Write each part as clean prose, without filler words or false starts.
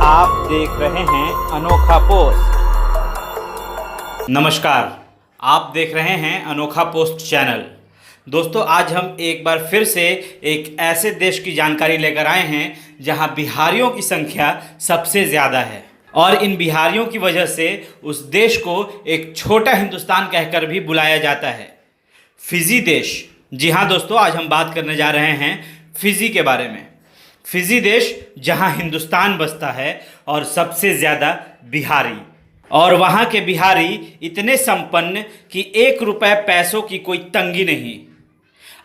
आप देख रहे हैं अनोखा पोस्ट। नमस्कार, आप देख रहे हैं अनोखा पोस्ट चैनल। दोस्तों, आज हम एक बार फिर से एक ऐसे देश की जानकारी लेकर आए हैं जहां बिहारियों की संख्या सबसे ज़्यादा है और इन बिहारियों की वजह से उस देश को एक छोटा हिंदुस्तान कहकर भी बुलाया जाता है, फिजी देश। जी हाँ दोस्तों, आज हम बात करने जा रहे हैं फिजी के बारे में। फिजी देश जहां हिंदुस्तान बसता है और सबसे ज़्यादा बिहारी, और वहां के बिहारी इतने संपन्न कि 1 रुपए पैसों की कोई तंगी नहीं।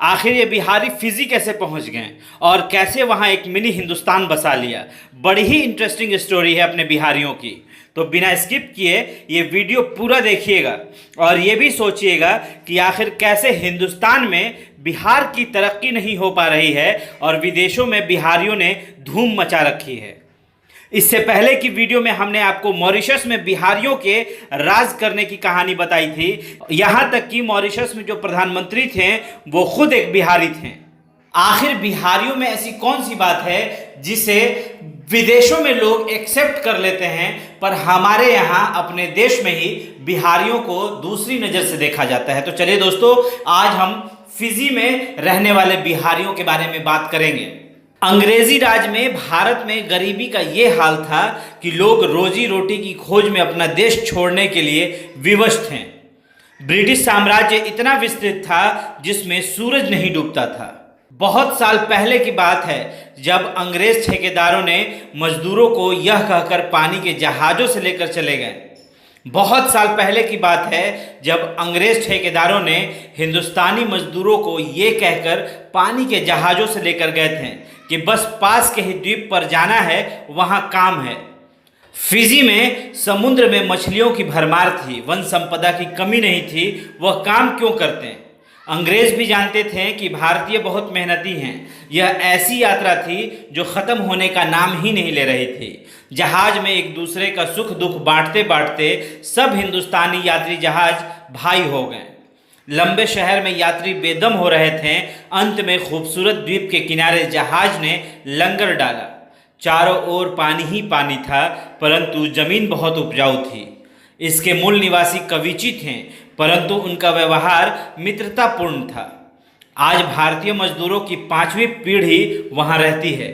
आखिर ये बिहारी फिजी कैसे पहुंच गए और कैसे वहां एक मिनी हिंदुस्तान बसा लिया, बड़ी ही इंटरेस्टिंग स्टोरी है अपने बिहारियों की। तो बिना स्किप किए ये वीडियो पूरा देखिएगा और ये भी सोचिएगा कि आखिर कैसे हिंदुस्तान में बिहार की तरक्की नहीं हो पा रही है और विदेशों में बिहारियों ने धूम मचा रखी है। इससे पहले की वीडियो में हमने आपको मॉरिशस में बिहारियों के राज करने की कहानी बताई थी, यहाँ तक कि मॉरिशस में जो प्रधानमंत्री थे वो खुद एक बिहारी थे। आखिर बिहारियों में ऐसी कौन सी बात है जिसे विदेशों में लोग एक्सेप्ट कर लेते हैं, पर हमारे यहाँ अपने देश में ही बिहारियों को दूसरी नज़र से देखा जाता है। तो चलिए दोस्तों, आज हम फिजी में रहने वाले बिहारियों के बारे में बात करेंगे। अंग्रेजी राज में भारत में गरीबी का ये हाल था कि लोग रोजी रोटी की खोज में अपना देश छोड़ने के लिए विवश थे। ब्रिटिश साम्राज्य इतना विस्तृत था जिसमें सूरज नहीं डूबता था। बहुत साल पहले की बात है जब अंग्रेज ठेकेदारों ने मजदूरों को यह कहकर पानी के जहाज़ों से लेकर चले गए। बहुत साल पहले की बात है जब अंग्रेज ठेकेदारों ने हिंदुस्तानी मजदूरों को ये कहकर पानी के जहाज़ों से लेकर गए थे कि बस पास के ही द्वीप पर जाना है, वहाँ काम है। फिजी में समुद्र में मछलियों की भरमार थी, वन संपदा की कमी नहीं थी, वह काम क्यों करते हैं? अंग्रेज भी जानते थे कि भारतीय बहुत मेहनती हैं। यह ऐसी यात्रा थी जो ख़त्म होने का नाम ही नहीं ले रही थी। जहाज़ में एक दूसरे का सुख दुख बांटते बांटते सब हिंदुस्तानी यात्री जहाज़ भाई हो गए। लंबे शहर में यात्री बेदम हो रहे थे। अंत में खूबसूरत द्वीप के किनारे जहाज़ ने लंगर डाला। चारों ओर पानी ही पानी था, परंतु ज़मीन बहुत उपजाऊ थी। इसके मूल निवासी कविची थे, परंतु उनका व्यवहार मित्रतापूर्ण था। आज भारतीय मजदूरों की 5वीं पीढ़ी वहाँ रहती है।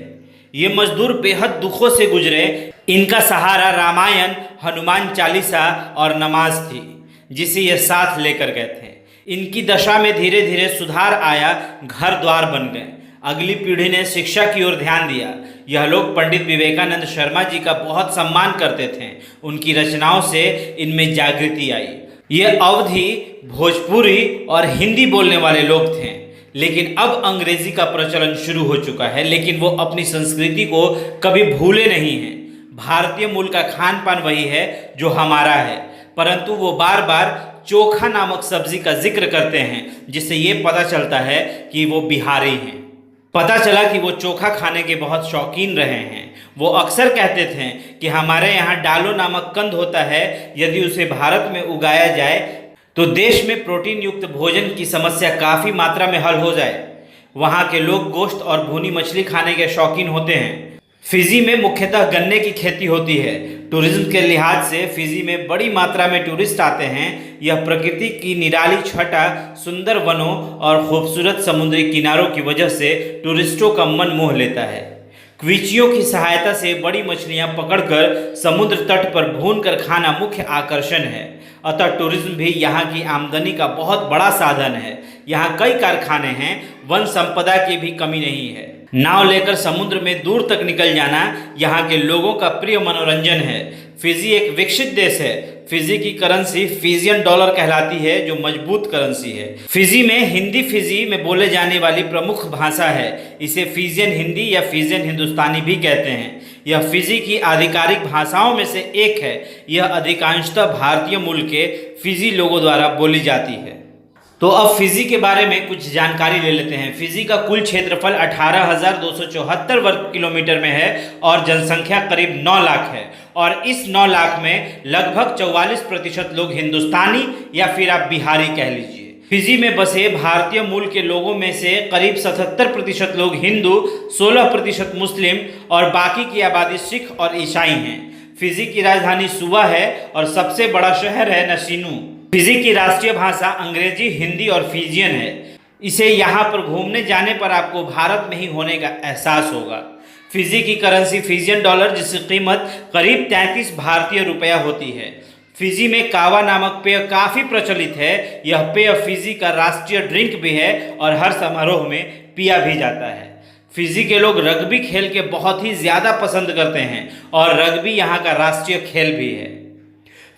ये मजदूर बेहद दुखों से गुजरे। इनका सहारा रामायण, हनुमान चालीसा और नमाज थी, जिसे ये साथ लेकर गए थे। इनकी दशा में धीरे धीरे सुधार आया, घर द्वार बन गए। अगली पीढ़ी ने शिक्षा की ओर ध्यान दिया। यह लोग पंडित विवेकानंद शर्मा जी का बहुत सम्मान करते थे। उनकी रचनाओं से इनमें जागृति आई। ये अवधी, भोजपुरी और हिंदी बोलने वाले लोग थे, लेकिन अब अंग्रेजी का प्रचलन शुरू हो चुका है, लेकिन वो अपनी संस्कृति को कभी भूले नहीं हैं। भारतीय मूल का खान पान वही है जो हमारा है, परंतु वो बार बार चोखा नामक सब्जी का जिक्र करते हैं, जिससे ये पता चलता है कि वो बिहारी हैं। पता चला कि वो चोखा खाने के बहुत शौकीन रहे हैं। वो अक्सर कहते थे कि हमारे यहाँ डालो नामक कंद होता है, यदि उसे भारत में उगाया जाए तो देश में प्रोटीन युक्त भोजन की समस्या काफ़ी मात्रा में हल हो जाए। वहाँ के लोग गोश्त और भुनी मछली खाने के शौकीन होते हैं। फिजी में मुख्यतः गन्ने की खेती होती है। टूरिज्म के लिहाज से फिजी में बड़ी मात्रा में टूरिस्ट आते हैं। यह प्रकृति की निराली छटा, सुंदर वनों और खूबसूरत समुद्री किनारों की वजह से टूरिस्टों का मन मोह लेता है। क्विचियों की सहायता से बड़ी मछलियां पकड़कर समुद्र तट पर भूनकर खाना मुख्य आकर्षण है। अतः टूरिज्म भी यहाँ की आमदनी का बहुत बड़ा साधन है। यहाँ कई कारखाने हैं, वन संपदा की भी कमी नहीं है। नाव लेकर समुद्र में दूर तक निकल जाना यहाँ के लोगों का प्रिय मनोरंजन है। फिजी एक विकसित देश है। फिजी की करेंसी फिजियन डॉलर कहलाती है, जो मजबूत करेंसी है। फिजी में हिंदी फिजी में बोले जाने वाली प्रमुख भाषा है। इसे फिजियन हिंदी या फिजियन हिंदुस्तानी भी कहते हैं। यह फिजी की आधिकारिक भाषाओं में से एक है। यह अधिकांशतः भारतीय मूल के फिजी लोगों द्वारा बोली जाती है। तो अब फिजी के बारे में कुछ जानकारी ले लेते हैं। फिजी का कुल क्षेत्रफल 18,274 वर्ग किलोमीटर में है और जनसंख्या करीब 9 लाख है। और इस 9 लाख में लगभग 44% लोग हिंदुस्तानी या फिर आप बिहारी कह लीजिए। फिजी में बसे भारतीय मूल के लोगों में से करीब 77% लोग हिंदू, 16% मुस्लिम और बाकी की आबादी सिख और ईसाई हैं। फिजी की राजधानी सुवा है और सबसे बड़ा शहर है नशीनू। फिजी की राष्ट्रीय भाषा अंग्रेजी, हिंदी और फिजियन है। इसे यहाँ पर घूमने जाने पर आपको भारत में ही होने का एहसास होगा। फिजी की करेंसी फिजियन डॉलर, जिसकी कीमत करीब 33 भारतीय रुपया होती है। फिजी में कावा नामक पेय काफ़ी प्रचलित है। यह पेय फिजी का राष्ट्रीय ड्रिंक भी है और हर समारोह में पिया भी जाता है। फिजी के लोग रग्बी खेल के बहुत ही ज़्यादा पसंद करते हैं और रग्बी यहाँ का राष्ट्रीय खेल भी है।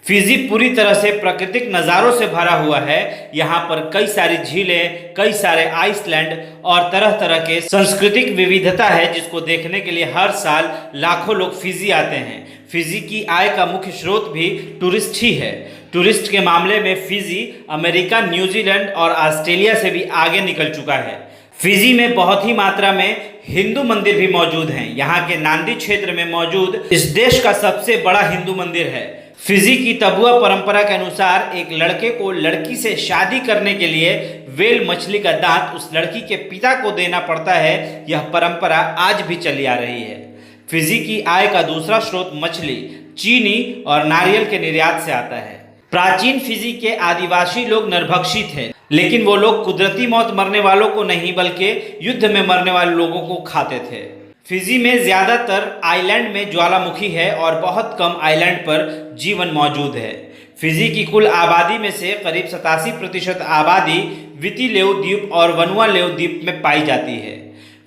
फिजी पूरी तरह से प्राकृतिक नज़ारों से भरा हुआ है। यहाँ पर कई सारी झीलें, कई सारे आइसलैंड और तरह तरह के सांस्कृतिक विविधता है, जिसको देखने के लिए हर साल लाखों लोग फिजी आते हैं। फिजी की आय का मुख्य स्रोत भी टूरिस्ट ही है। टूरिस्ट के मामले में फिजी अमेरिका, न्यूजीलैंड और ऑस्ट्रेलिया से भी आगे निकल चुका है। फिजी में बहुत ही मात्रा में हिंदू मंदिर भी मौजूद हैं। यहाँ के नांदी क्षेत्र में मौजूद इस देश का सबसे बड़ा हिंदू मंदिर है। फिजी की तबुआ परंपरा के अनुसार एक लड़के को लड़की से शादी करने के लिए व्हेल मछली का दांत उस लड़की के पिता को देना पड़ता है। यह परंपरा आज भी चली आ रही है। फिजी की आय का दूसरा स्रोत मछली, चीनी और नारियल के निर्यात से आता है। प्राचीन फिजी के आदिवासी लोग नरभक्षी थे, लेकिन वो लोग कुदरती मौत मरने वालों को नहीं बल्कि युद्ध में मरने वाले लोगों को खाते थे। फिजी में ज़्यादातर आइलैंड में ज्वालामुखी है और बहुत कम आइलैंड पर जीवन मौजूद है। फिजी की कुल आबादी में से करीब 87% आबादी वितिलेउ द्वीप और वनुआलेउ द्वीप में पाई जाती है।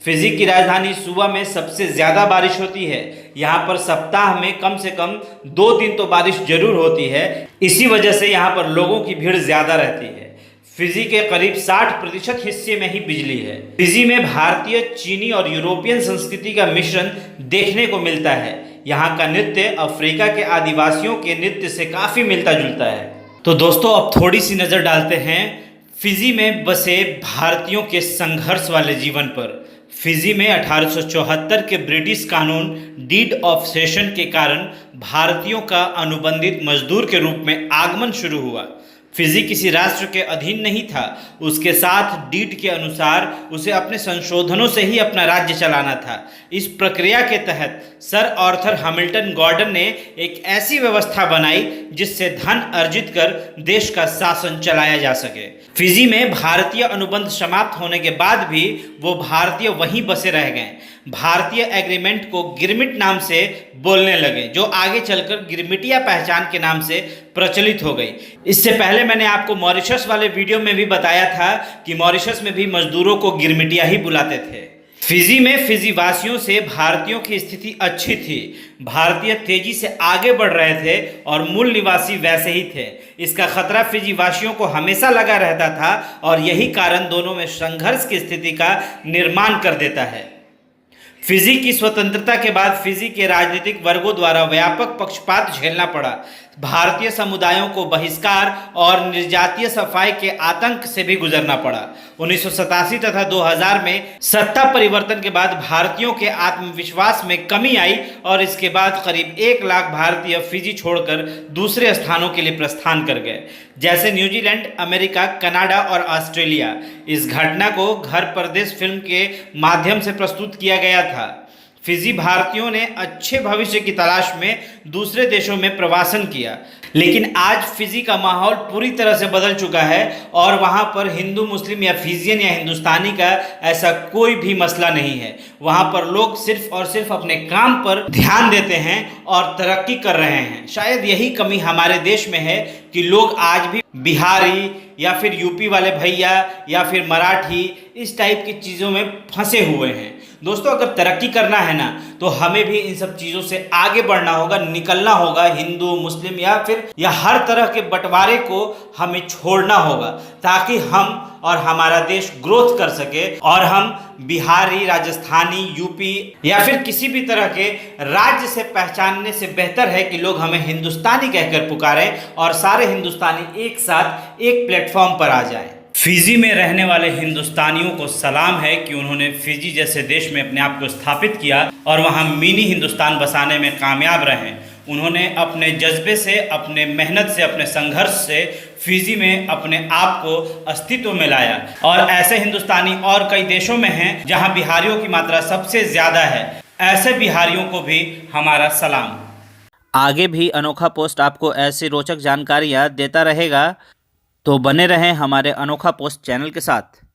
फिजी की राजधानी सुवा में सबसे ज़्यादा बारिश होती है। यहाँ पर सप्ताह में कम से कम 2 दिन तो बारिश जरूर होती है। इसी वजह से यहाँ पर लोगों की भीड़ ज़्यादा रहती है। फिजी के करीब 60% हिस्से में ही बिजली है। फिजी में भारतीय, चीनी और यूरोपियन संस्कृति का मिश्रण देखने को मिलता है। यहाँ का नृत्य अफ्रीका के आदिवासियों के नृत्य से काफ़ी मिलता जुलता है। तो दोस्तों, अब थोड़ी सी नज़र डालते हैं फिजी में बसे भारतीयों के संघर्ष वाले जीवन पर। फिजी में 1874 के ब्रिटिश कानून डीड ऑफ सेशन के कारण भारतीयों का अनुबंधित मजदूर के रूप में आगमन शुरू हुआ। फिजी किसी राष्ट्र के अधीन नहीं था। उसके साथ डीड के अनुसार उसे अपने संशोधनों से ही अपना राज्य चलाना था। इस प्रक्रिया के तहत सर आर्थर हैमिल्टन गॉर्डन ने एक ऐसी व्यवस्था बनाई जिससे धन अर्जित कर देश का शासन चलाया जा सके। फिजी में भारतीय अनुबंध समाप्त होने के बाद भी वो भारतीय वहीं बसे रह गए। भारतीय एग्रीमेंट को गिरमिट नाम से बोलने लगे, जो आगे चलकर गिरमिटिया पहचान के नाम से प्रचलित हो गई। इससे पहले मैंने आपको मॉरिशस वाले वीडियो में भी बताया था कि मॉरिशस में भी मजदूरों को गिरमिटिया ही बुलाते थे। फिजी में फिजी वासियों से भारतीयों की स्थिति अच्छी थी। भारतीय तेजी से आगे बढ़ रहे थे और मूल निवासी वैसे ही थे। इसका खतरा फिजी वासियों को हमेशा लगा रहता था और यही कारण दोनों में संघर्ष की स्थिति का निर्माण कर देता है। फिजी की स्वतंत्रता के बाद फिजी के राजनीतिक वर्गों द्वारा व्यापक पक्षपात झेलना पड़ा। भारतीय समुदायों को बहिष्कार और निर्जातीय सफाई के आतंक से भी गुजरना पड़ा। 1987 तथा 2000 में सत्ता परिवर्तन के बाद भारतीयों के आत्मविश्वास में कमी आई और इसके बाद करीब 1 लाख भारतीय फिजी छोड़कर दूसरे स्थानों के लिए प्रस्थान कर गए, जैसे न्यूजीलैंड, अमेरिका, कनाडा और ऑस्ट्रेलिया। इस घटना को घर परदेश फिल्म के माध्यम से प्रस्तुत किया गया था। फिजी भारतीयों ने अच्छे भविष्य की तलाश में दूसरे देशों में प्रवासन किया, लेकिन आज फिजी का माहौल पूरी तरह से बदल चुका है और वहाँ पर हिंदू, मुस्लिम या फिजियन या हिंदुस्तानी का ऐसा कोई भी मसला नहीं है। वहाँ पर लोग सिर्फ और सिर्फ अपने काम पर ध्यान देते हैं और तरक्की कर रहे हैं। शायद यही कमी हमारे देश में है कि लोग आज भी बिहारी या फिर यूपी वाले भैया या फिर मराठी इस टाइप की चीज़ों में फंसे हुए हैं। दोस्तों, अगर तरक्की करना है ना तो हमें भी इन सब चीज़ों से आगे बढ़ना होगा, निकलना होगा। हिंदू, मुस्लिम या हर तरह के बंटवारे को हमें छोड़ना होगा ताकि हम और हमारा देश ग्रोथ कर सके और हम बिहारी, राजस्थानी, यूपी या फिर किसी भी तरह के राज्य से पहचानने से बेहतर है कि लोग हमें हिंदुस्तानी कहकर पुकारें और सारे हिंदुस्तानी एक साथ एक प्लेटफॉर्म पर आ जाएं। फिजी में रहने वाले हिंदुस्तानियों को सलाम है कि उन्होंने फिजी जैसे देश में अपने आप को स्थापित किया और वहाँ मिनी हिंदुस्तान बसाने में कामयाब रहे। उन्होंने अपने जज्बे से, अपने मेहनत से, अपने संघर्ष से फिजी में अपने आप को अस्तित्व में लाया। और ऐसे हिंदुस्तानी और कई देशों में हैं जहाँ बिहारियों की मात्रा सबसे ज़्यादा है। ऐसे बिहारियों को भी हमारा सलाम। आगे भी अनोखा पोस्ट आपको ऐसी रोचक जानकारियाँ देता रहेगा, तो बने रहें हमारे अनोखा पोस्ट चैनल के साथ।